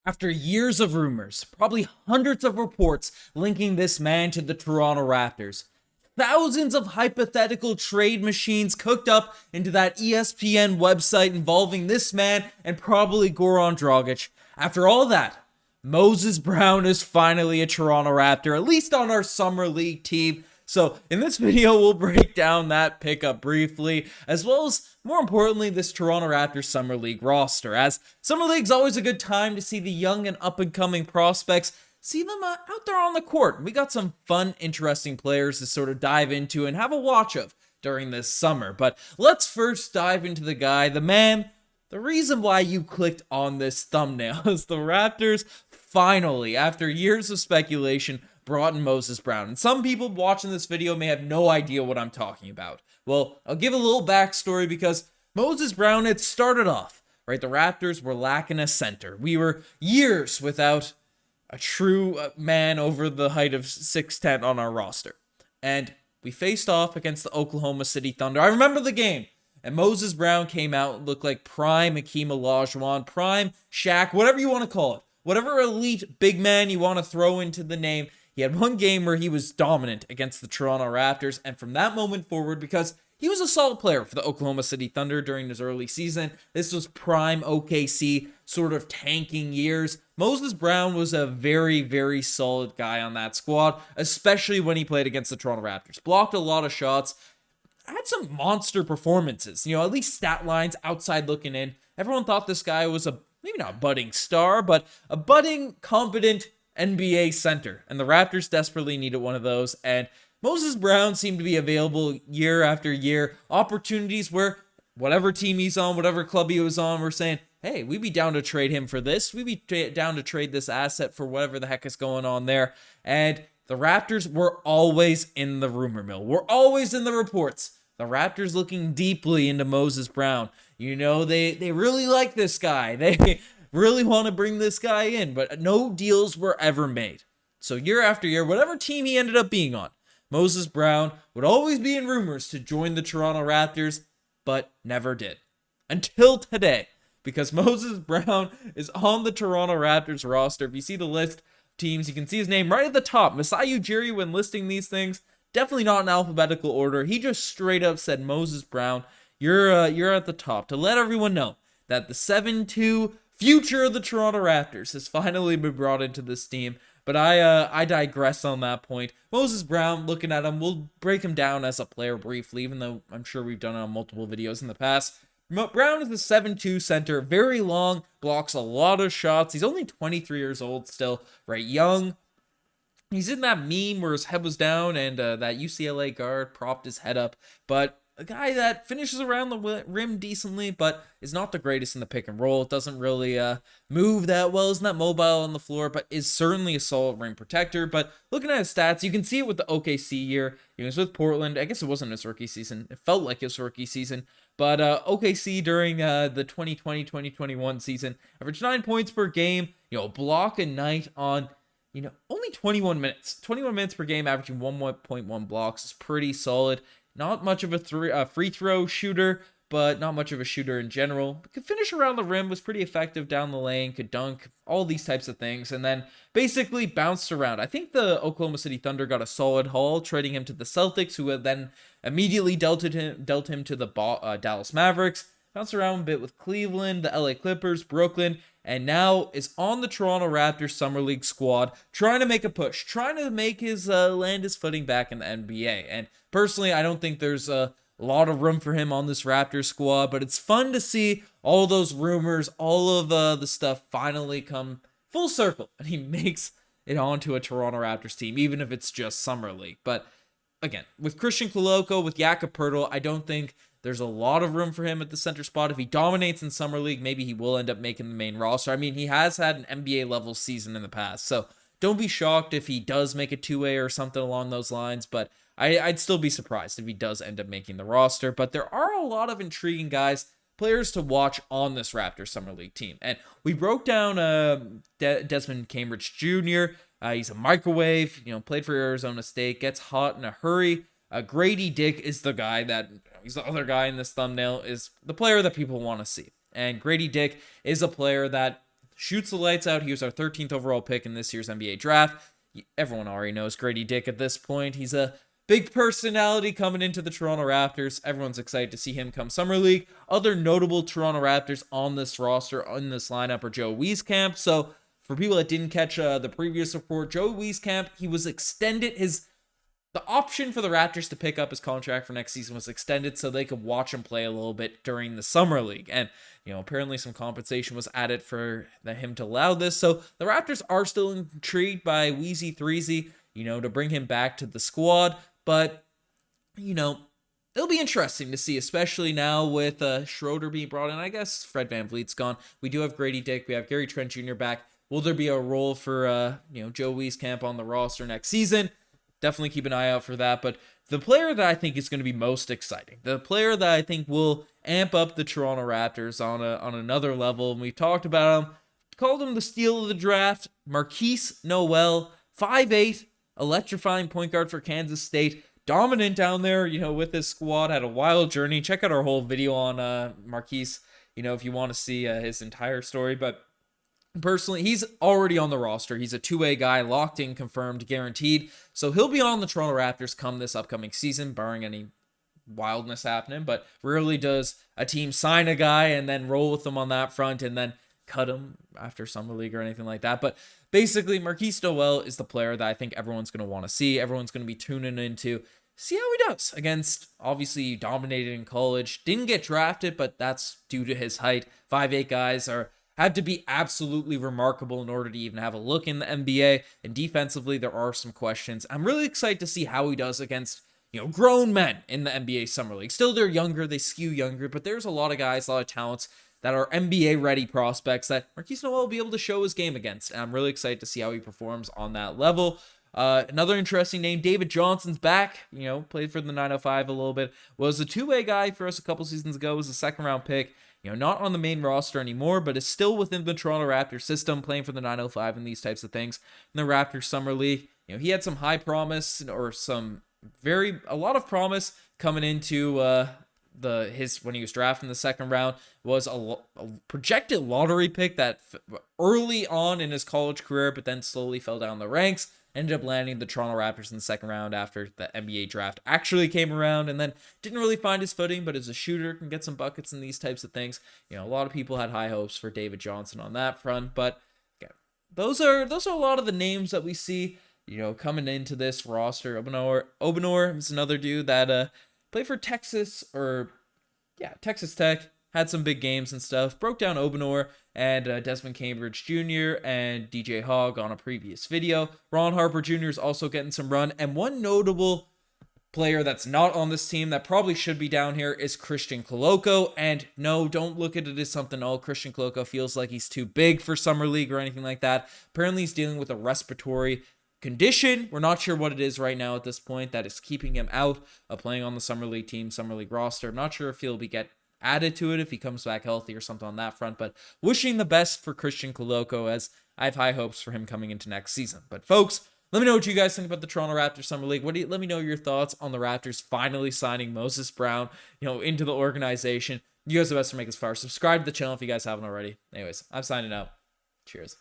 After years of rumors, probably hundreds of reports linking this man to the Toronto Raptors, thousands of hypothetical trade machines cooked up into that ESPN website involving this man and probably Goran Dragic. After all that, Moses Brown is finally a Toronto Raptor, at least on our Summer League team. So in this video, we'll break down that pickup briefly, as well as, more importantly, this Toronto Raptors Summer League roster, as Summer League's always a good time to see the young and up-and-coming prospects, see them out there on the court. We got some fun, interesting players to sort of dive into and have a watch of during this summer. But let's first dive into the guy, the man, the reason why you clicked on this thumbnail is the Raptors finally, after years of speculation, brought in Moses Brown. And some people watching this video may have no idea what I'm talking about. Well, I'll give a little backstory because Moses Brown had started off, right? The Raptors were lacking a center. We were years without a true man over the height of 6'10" on our roster. And we faced off against the Oklahoma City Thunder. I remember the game. And Moses Brown came out and looked like prime Hakeem Olajuwon, prime Shaq, whatever you want to call it. Whatever elite big man you want to throw into the name. He had one game where he was dominant against the Toronto Raptors, and from that moment forward, because he was a solid player for the Oklahoma City Thunder during his early season, this was prime OKC sort of tanking years. Moses Brown was a very, very solid guy on that squad, especially when he played against the Toronto Raptors. Blocked a lot of shots, had some monster performances, at least stat lines outside looking in. Everyone thought this guy was maybe not a budding star, but a budding, competent NBA center, and the Raptors desperately needed one of those, and Moses Brown seemed to be available year after year. Opportunities where whatever team he's on, whatever club he was on, we're saying, hey, we'd be down to trade him for this. We'd be down to trade this asset for whatever the heck is going on there. And the Raptors were always in the rumor mill. We're always in the reports. The Raptors looking deeply into Moses Brown. They really like this guy. They really want to bring this guy in, but no deals were ever made. So year after year, whatever team he ended up being on, Moses Brown would always be in rumors to join the Toronto Raptors, but never did. Until today, because Moses Brown is on the Toronto Raptors roster. If you see the list of teams, you can see his name right at the top. Masai Ujiri, when listing these things, definitely not in alphabetical order. He just straight up said, Moses Brown, you're at the top. To let everyone know that the 7-2 future of the Toronto Raptors has finally been brought into this team. But I digress on that point. Moses Brown, looking at him, we'll break him down as a player briefly, even though I'm sure we've done it on multiple videos in the past. Brown is the 7'2 center, very long, blocks a lot of shots. He's only 23 years old still, right? Young. He's in that meme where his head was down and that UCLA guard propped his head up. But a guy that finishes around the rim decently, but is not the greatest in the pick and roll. Doesn't really move that well. Isn't that mobile on the floor, but is certainly a solid rim protector. But looking at his stats, you can see it with the OKC year. He was with Portland. I guess it wasn't his rookie season. It felt like his rookie season. But OKC during the 2020-2021 season, averaged 9 points per game, block a night on, only 21 minutes. 21 minutes per game, averaging 1.1 blocks is pretty solid. Not much of a free throw shooter, but not much of a shooter in general. Could finish around the rim, was pretty effective down the lane, could dunk, all these types of things, and then basically bounced around. I think the Oklahoma City Thunder got a solid haul, trading him to the Celtics, who then immediately dealt him to the Dallas Mavericks. Bounced around a bit with Cleveland, the LA Clippers, Brooklyn, and now is on the Toronto Raptors Summer League squad, trying to make a push, trying to make his land his footing back in the NBA. And personally, I don't think there's a lot of room for him on this Raptors squad, but it's fun to see all those rumors, all of the stuff finally come full circle, and he makes it onto a Toronto Raptors team, even if it's just Summer League. But again, with Christian Koloko, with Jakob Poeltl, I don't think there's a lot of room for him at the center spot. If he dominates in Summer League, maybe he will end up making the main roster. I mean, he has had an NBA level season in the past, so don't be shocked if he does make a two-way or something along those lines, but I'd still be surprised if he does end up making the roster. But there are a lot of intriguing players to watch on this Raptors Summer League team. And we broke down Desmond Cambridge Jr. He's a microwave, played for Arizona State, gets hot in a hurry. Grady Dick is the guy he's the other guy in this thumbnail, is the player that people want to see. And Grady Dick is a player that shoots the lights out. He was our 13th overall pick in this year's NBA draft. Everyone already knows Grady Dick at this point. He's a big personality coming into the Toronto Raptors. Everyone's excited to see him come Summer League. Other notable Toronto Raptors on this roster, in this lineup, are Joe Wieskamp. So for people that didn't catch the previous report, Joe Wieskamp, he was extended. The option for the Raptors to pick up his contract for next season was extended so they could watch him play a little bit during the Summer League. And, apparently some compensation was added for him to allow this. So the Raptors are still intrigued by Weezy Threezy, to bring him back to the squad. But, it'll be interesting to see, especially now with Schroeder being brought in. I guess Fred VanVleet's gone. We do have Grady Dick. We have Gary Trent Jr. back. Will there be a role for, Joe Wieskamp on the roster next season? Definitely keep an eye out for that. But the player that I think is going to be most exciting, the player that I think will amp up the Toronto Raptors on another level, and we've talked about him, called him the steal of the draft, Marquise Noel, 5'8", electrifying point guard for Kansas State, dominant down there, with his squad, had a wild journey. Check out our whole video on Marquise, if you want to see his entire story. But personally, he's already on the roster. He's a two-way guy, locked in, confirmed, guaranteed. So he'll be on the Toronto Raptors come this upcoming season, barring any wildness happening. But rarely does a team sign a guy and then roll with them on that front and then cut him after Summer League or anything like that. But basically, Marquise Noel is the player that I think everyone's going to want to see. Everyone's going to be tuning into, see how he does against, obviously, dominated in college. Didn't get drafted, but that's due to his height. 5'8" guys had to be absolutely remarkable in order to even have a look in the NBA. And defensively, there are some questions. I'm really excited to see how he does against, grown men in the NBA Summer League. Still, they're younger, they skew younger, but there's a lot of guys, a lot of talents that are NBA-ready prospects that Marquise Noel will be able to show his game against. And I'm really excited to see how he performs on that level. Another interesting name, David Johnson's back, played for the 905 a little bit, was a two-way guy for us a couple seasons ago, was a second-round pick. Not on the main roster anymore, but is still within the Toronto Raptors system, playing for the 905 and these types of things. In the Raptors Summer League, he had some high promise, or a lot of promise coming into when he was drafted in the second round. Was a projected lottery pick that early on in his college career, but then slowly fell down the ranks. Ended up landing the Toronto Raptors in the second round after the NBA draft actually came around, and then didn't really find his footing, but as a shooter can get some buckets and these types of things. A lot of people had high hopes for David Johnson on that front, but yeah, those are a lot of the names that we see, coming into this roster. Obanor is another dude that played for Texas Tech. Had some big games and stuff. Broke down Obanor and Desmond Cambridge Jr. and DJ Hogg on a previous video. Ron Harper Jr. is also getting some run. And one notable player that's not on this team that probably should be down here is Christian Koloko. And no, don't look at it as something, Christian Koloko feels like he's too big for Summer League or anything like that. Apparently he's dealing with a respiratory condition. We're not sure what it is right now at this point that is keeping him out of playing on the Summer League team, Summer League roster. I'm not sure if he'll get added to it if he comes back healthy or something on that front, but wishing the best for Christian Koloko, as I have high hopes for him coming into next season. But folks, let me know what you guys think about the Toronto Raptors Summer League. Let me know your thoughts on the Raptors finally signing Moses Brown, into the organization. You guys are the best to make us far. Subscribe to the channel if you guys haven't already. Anyways, I'm signing out. Cheers.